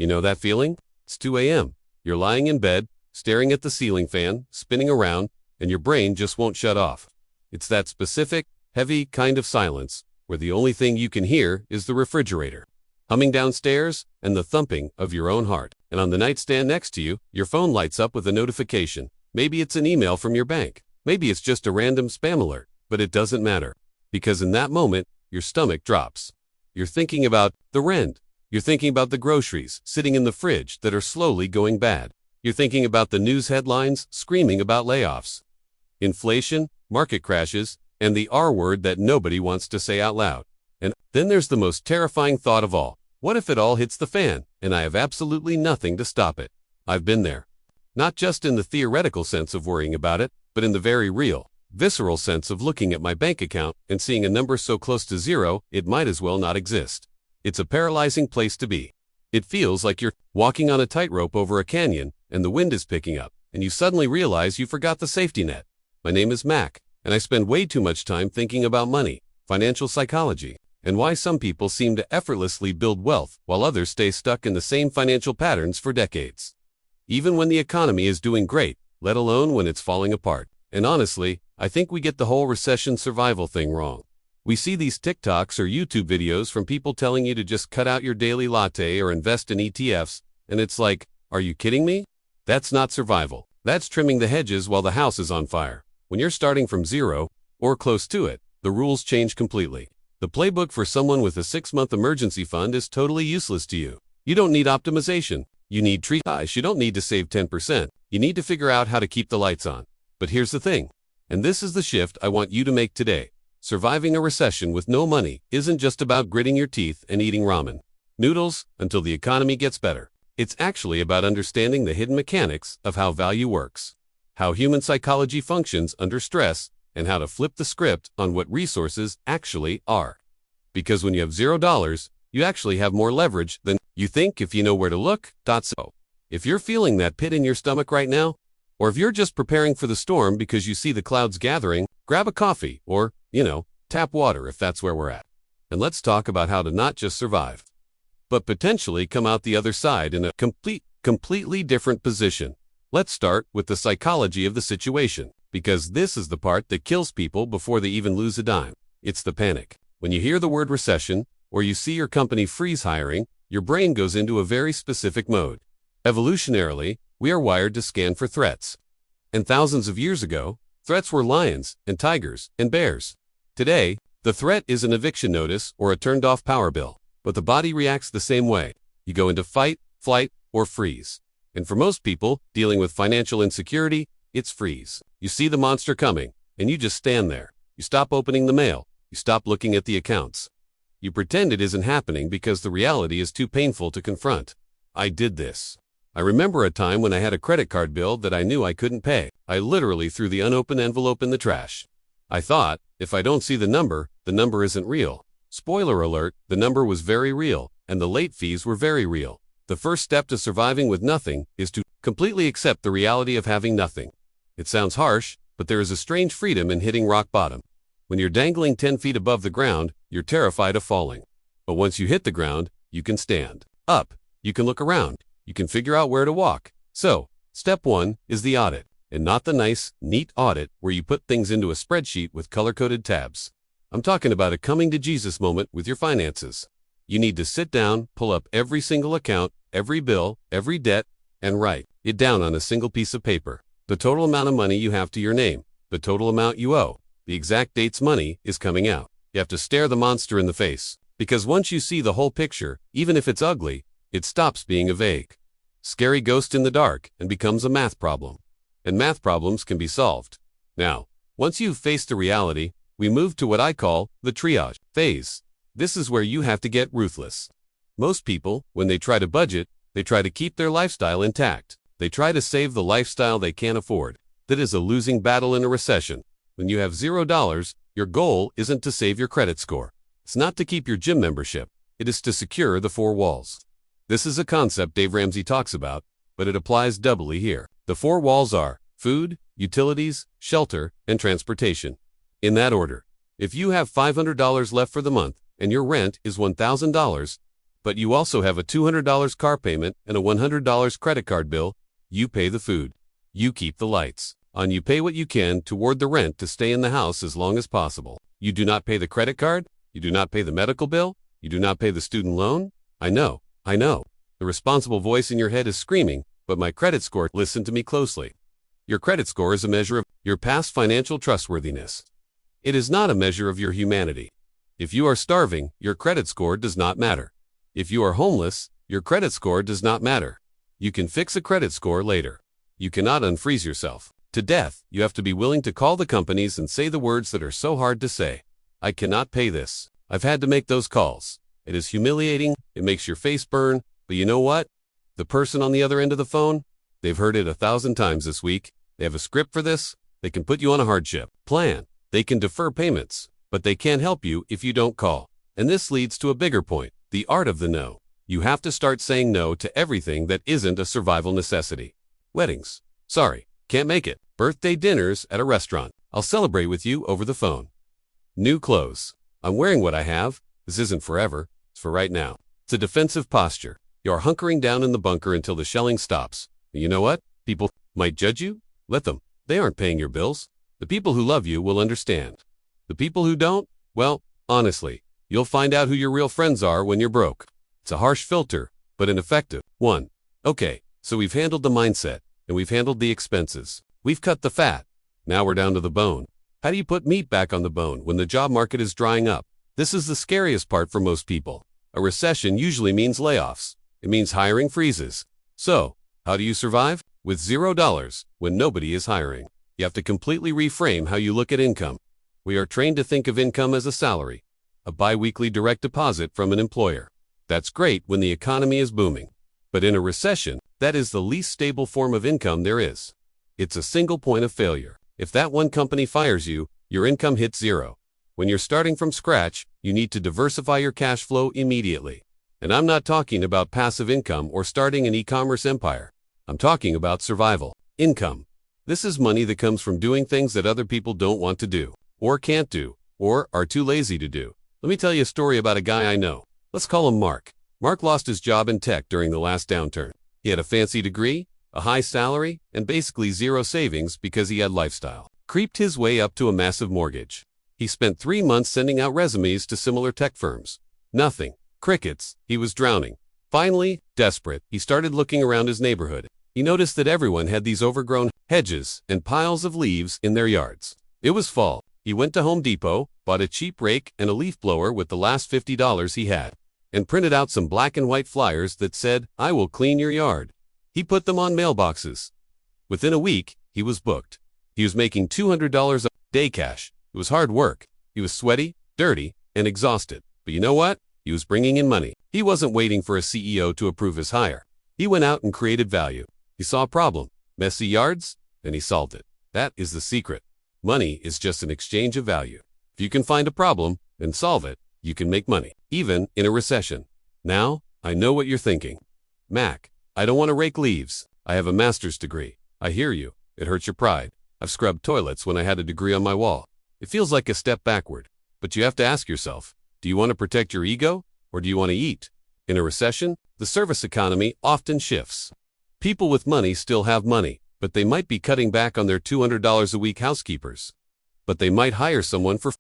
You know that feeling? It's 2 a.m. You're lying in bed, staring at the ceiling fan, spinning around, and your brain just won't shut off. It's that specific, heavy kind of silence where the only thing you can hear is the refrigerator humming downstairs and the thumping of your own heart. And on the nightstand next to you, your phone lights up with a notification. Maybe it's an email from your bank. Maybe it's just a random spam alert, but it doesn't matter. Because in that moment, your stomach drops. You're thinking about the rent. You're thinking about the groceries sitting in the fridge that are slowly going bad. You're thinking about the news headlines screaming about layoffs, inflation, market crashes, and the R word that nobody wants to say out loud. And then there's the most terrifying thought of all. What if it all hits the fan, and I have absolutely nothing to stop it? I've been there. Not just in the theoretical sense of worrying about it, but in the very real, visceral sense of looking at my bank account and seeing a number so close to zero, it might as well not exist. It's a paralyzing place to be. It feels like you're walking on a tightrope over a canyon, and the wind is picking up, and you suddenly realize you forgot the safety net. My name is Mac, and I spend way too much time thinking about money, financial psychology, and why some people seem to effortlessly build wealth while others stay stuck in the same financial patterns for decades. Even when the economy is doing great, let alone when it's falling apart. And honestly, I think we get the whole recession survival thing wrong. We see these TikToks or YouTube videos from people telling you to just cut out your daily latte or invest in ETFs, and it's like, are you kidding me? That's not survival. That's trimming the hedges while the house is on fire. When you're starting from zero, or close to it, the rules change completely. The playbook for someone with a 6-month emergency fund is totally useless to you. You don't need optimization. You need triage. You don't need to save 10%. You need to figure out how to keep the lights on. But here's the thing, and this is the shift I want you to make today. Surviving a recession with no money isn't just about gritting your teeth and eating ramen noodles until the economy gets better. It's actually about understanding the hidden mechanics of how value works, how human psychology functions under stress, and how to flip the script on what resources actually are. Because when you have $0, you actually have more leverage than you think if you know where to look. So, if you're feeling that pit in your stomach right now, or if you're just preparing for the storm because you see the clouds gathering, grab a coffee or, tap water if that's where we're at. And let's talk about how to not just survive, but potentially come out the other side in a completely different position. Let's start with the psychology of the situation, because this is the part that kills people before they even lose a dime. It's the panic. When you hear the word recession, or you see your company freeze hiring, your brain goes into a very specific mode. Evolutionarily, we are wired to scan for threats. And thousands of years ago, threats were lions and tigers and bears. Today, the threat is an eviction notice or a turned-off power bill. But the body reacts the same way. You go into fight, flight, or freeze. And for most people dealing with financial insecurity, it's freeze. You see the monster coming, and you just stand there. You stop opening the mail. You stop looking at the accounts. You pretend it isn't happening because the reality is too painful to confront. I did this. I remember a time when I had a credit card bill that I knew I couldn't pay. I literally threw the unopened envelope in the trash. I thought, if I don't see the number isn't real. Spoiler alert, the number was very real, and the late fees were very real. The first step to surviving with nothing is to completely accept the reality of having nothing. It sounds harsh, but there is a strange freedom in hitting rock bottom. When you're dangling 10 feet above the ground, you're terrified of falling. But once you hit the ground, you can stand up. You can look around. You can figure out where to walk. So, step 1 is the audit, and not the nice, neat audit where you put things into a spreadsheet with color-coded tabs. I'm talking about a coming to Jesus moment with your finances. You need to sit down, pull up every single account, every bill, every debt, and write it down on a single piece of paper. The total amount of money you have to your name, the total amount you owe, the exact dates money is coming out. You have to stare the monster in the face, because once you see the whole picture, even if it's ugly, it stops being a vague, scary ghost in the dark and becomes a math problem. And math problems can be solved. Now, once you've faced the reality, we move to what I call the triage phase. This is where you have to get ruthless. Most people, when they try to budget, they try to keep their lifestyle intact. They try to save the lifestyle they can't afford. That is a losing battle in a recession. When you have $0, your goal isn't to save your credit score. It's not to keep your gym membership. It is to secure the 4 walls. This is a concept Dave Ramsey talks about, but it applies doubly here. The 4 walls are food, utilities, shelter, and transportation. In that order. If you have $500 left for the month and your rent is $1,000, But you also have a $200 car payment and a $100 credit card bill. You pay the food. You keep the lights on. You pay what you can toward the rent to stay in the house as long as possible. You do not pay the credit card. You do not pay the medical bill. You do not pay the student loan. I know. The responsible voice in your head is screaming, but my credit score. Listen to me closely. Your credit score is a measure of your past financial trustworthiness. It is not a measure of your humanity. If you are starving, your credit score does not matter. If you are homeless, your credit score does not matter. You can fix a credit score later. You cannot unfreeze yourself to death. You have to be willing to call the companies and say the words that are so hard to say. I cannot pay this. I've had to make those calls. It is humiliating. It makes your face burn. But you know what? The person on the other end of the phone, they've heard it 1,000 times this week. They have a script for this. They can put you on a hardship plan. They can defer payments, but they can't help you if you don't call. And this leads to a bigger point, the art of the no. You have to start saying no to everything that isn't a survival necessity. Weddings. Sorry, can't make it. Birthday dinners at a restaurant. I'll celebrate with you over the phone. New clothes. I'm wearing what I have. This isn't forever. It's for right now. It's a defensive posture. You're hunkering down in the bunker until the shelling stops. And you know what? People might judge you. Let them. They aren't paying your bills. The people who love you will understand. The people who don't, well, honestly, you'll find out who your real friends are when you're broke. It's a harsh filter, but an effective one. Okay, so we've handled the mindset, and we've handled the expenses. We've cut the fat. Now we're down to the bone. How do you put meat back on the bone when the job market is drying up? This is the scariest part for most people. A recession usually means layoffs. It means hiring freezes. So, how do you survive? With $0 when nobody is hiring. You have to completely reframe how you look at income. We are trained to think of income as a salary, a bi-weekly direct deposit from an employer. That's great when the economy is booming. But in a recession, that is the least stable form of income there is. It's a single point of failure. If that one company fires you, your income hits zero. When you're starting from scratch, you need to diversify your cash flow immediately. And I'm not talking about passive income or starting an e-commerce empire. I'm talking about survival income. This is money that comes from doing things that other people don't want to do, or can't do, or are too lazy to do. Let me tell you a story about a guy I know. Let's call him Mark. Mark lost his job in tech during the last downturn. He had a fancy degree, a high salary, and basically zero savings because he had lifestyle creeped his way up to a massive mortgage. He spent 3 months sending out resumes to similar tech firms. Nothing. Crickets. He was drowning. Finally, desperate, he started looking around his neighborhood. He noticed that everyone had these overgrown hedges and piles of leaves in their yards. It was fall. He went to Home Depot, bought a cheap rake and a leaf blower with the last $50 he had, and printed out some black and white flyers that said, "I will clean your yard." He put them on mailboxes. Within a week, he was booked. He was making $200 a day cash. It was hard work. He was sweaty, dirty, and exhausted. But you know what? He was bringing in money. He wasn't waiting for a CEO to approve his hire. He went out and created value. He saw a problem, messy yards, and he solved it. That is the secret. Money is just an exchange of value. If you can find a problem and solve it, you can make money, even in a recession. Now, I know what you're thinking. Mac, I don't want to rake leaves. I have a master's degree. I hear you. It hurts your pride. I've scrubbed toilets when I had a degree on my wall. It feels like a step backward. But you have to ask yourself, do you want to protect your ego, or do you want to eat? In a recession, the service economy often shifts. People with money still have money, but they might be cutting back on their $200 a week housekeepers. But they might hire someone for